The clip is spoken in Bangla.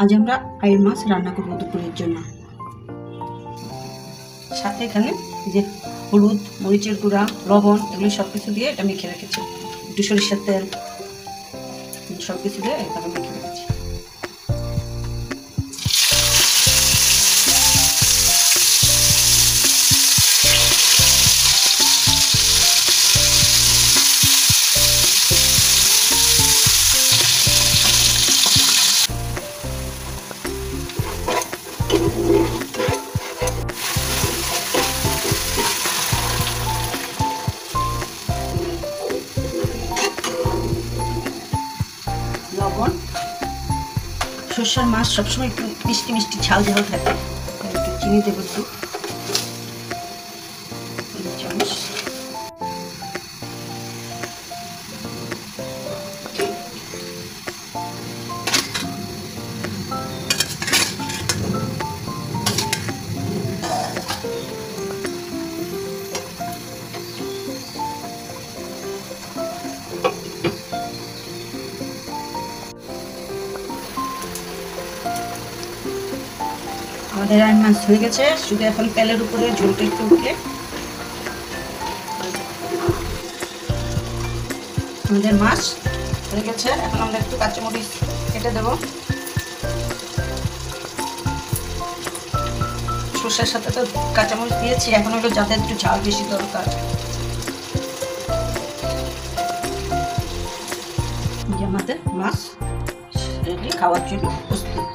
আজ আমরা আইড় মাছ রান্না করব দুপুরের জন্য। সাথে এখানে যে হলুদ, মরিচের গুঁড়া, লবণ এগুলি সব কিছু দিয়ে এটা মেখে রেখেছি। একটু সরিষার তেল সব কিছু দিয়ে এভাবে মেখে রেখেছি। লবণ, সর্ষের মাছ সবসময় একটু মিষ্টি মিষ্টি ঝাল ঝাল থাকে, একটু চিনি দেবো, একটু চামচ। আমাদের আইড় মাছ হয়ে গেছে, শুধু এখন তেলের উপরে ঝোলটা একটু উঠলে আমাদের মাছ হয়ে গেছে। এখন আমরা একটু কাঁচামরিচ কেটে দেবো। সর্ষের সাথে তো কাঁচামরিচ দিয়েছি, এখন হলো যাদের একটু ঝাল বেশি দরকার। আমাদের মাছ রেডি, খাওয়ার জন্য প্রস্তুত।